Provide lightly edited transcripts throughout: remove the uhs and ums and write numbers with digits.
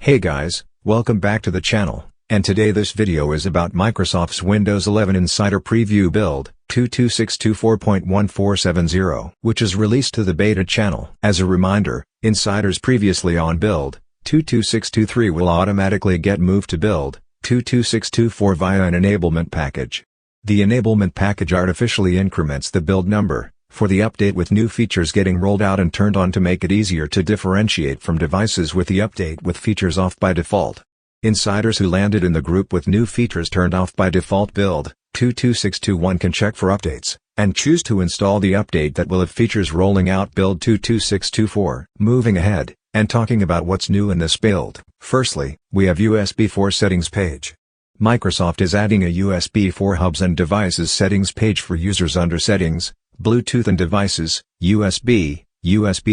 Hey guys, welcome back to the channel, and today this video is about Microsoft's Windows 11 Insider Preview build, 22624.1470, which is released to the beta channel. As a reminder, insiders previously on build, 22623 will automatically get moved to build, 22624 via an enablement package. The enablement package artificially increments the build number, for the update with new features getting rolled out and turned on to make it easier to differentiate from devices with the update with features off by default. Insiders who landed in the group with new features turned off by default build, 22621 can check for updates, and choose to install the update that will have features rolling out build 22624. Moving ahead, and talking about what's new in this build. Firstly, we have USB 4 settings page. Microsoft is adding a USB 4 hubs and devices settings page for users under settings, Bluetooth and devices, USB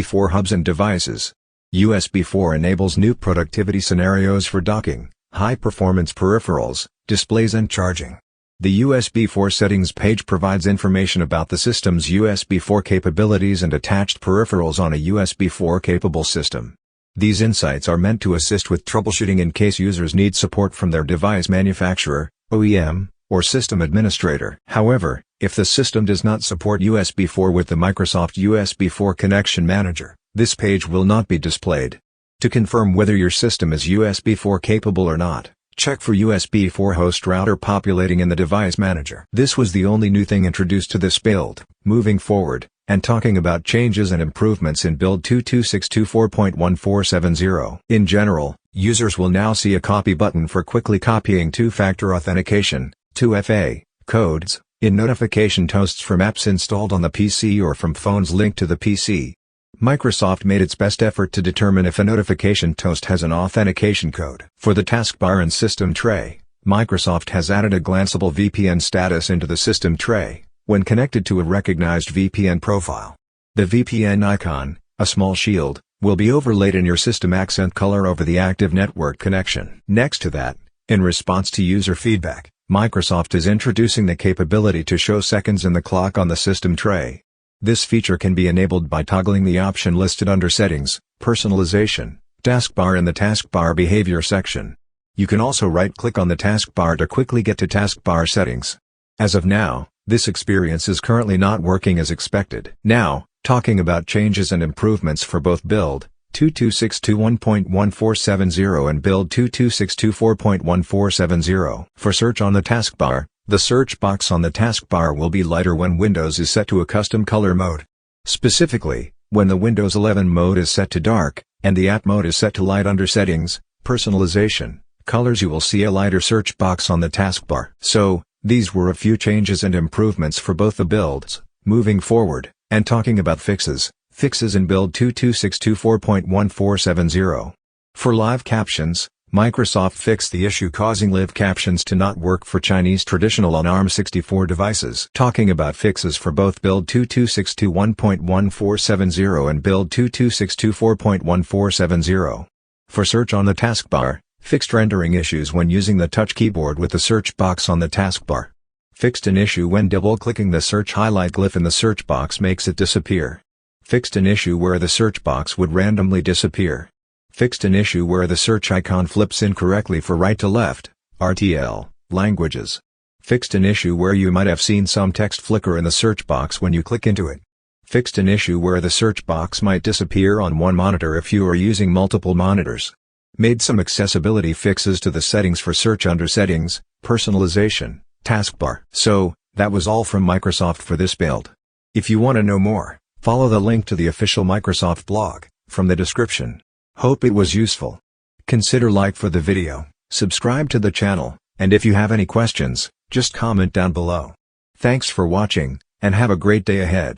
4 hubs and devices. USB 4 enables new productivity scenarios for docking, high-performance peripherals, displays and charging. The USB 4 settings page provides information about the system's USB 4 capabilities and attached peripherals on a USB 4 capable system. These insights are meant to assist with troubleshooting in case users need support from their device manufacturer, OEM, or system administrator. However, if the system does not support USB 4 with the Microsoft USB 4 Connection Manager, this page will not be displayed. To confirm whether your system is USB 4 capable or not, check for USB 4 host router populating in the device manager. This was the only new thing introduced to this build. Moving forward, and talking about changes and improvements in build 22624.1470. In general, users will now see a copy button for quickly copying two-factor authentication, 2FA, codes, in notification toasts from apps installed on the PC or from phones linked to the PC. Microsoft made its best effort to determine if a notification toast has an authentication code. For the taskbar and system tray, Microsoft has added a glanceable VPN status into the system tray, when connected to a recognized VPN profile. The VPN icon, a small shield, will be overlaid in your system accent color over the active network connection. Next to that, in response to user feedback, Microsoft is introducing the capability to show seconds in the clock on the system tray. This feature can be enabled by toggling the option listed under Settings, Personalization, Taskbar in the Taskbar Behavior section. You can also right-click on the taskbar to quickly get to taskbar settings. As of now, this experience is currently not working as expected. Now, talking about changes and improvements for both build 22621.1470 and build 22624.1470. For search on the taskbar, the search box on the taskbar will be lighter when Windows is set to a custom color mode. Specifically, when the Windows 11 mode is set to dark, and the app mode is set to light under Settings, Personalization, Colors, you will see a lighter search box on the taskbar. So, these were a few changes and improvements for both the builds. Moving forward, and talking about fixes in build 22624.1470. For live captions, Microsoft fixed the issue causing live captions to not work for Chinese traditional on ARM64 devices. Talking about fixes for both build 22621.1470 and build 22624.1470. For search on the taskbar, fixed rendering issues when using the touch keyboard with the search box on the taskbar. Fixed an issue when double-clicking the search highlight glyph in the search box makes it disappear. Fixed an issue where the search box would randomly disappear. Fixed an issue where the search icon flips incorrectly for right to left, RTL, languages. Fixed an issue where you might have seen some text flicker in the search box when you click into it. Fixed an issue where the search box might disappear on one monitor if you are using multiple monitors. Made some accessibility fixes to the settings for search under Settings, Personalization, Taskbar. So, that was all from Microsoft for this build. If you want to know more, follow the link to the official Microsoft blog, from the description. Hope it was useful. Consider like for the video, subscribe to the channel, and if you have any questions, just comment down below. Thanks for watching, and have a great day ahead.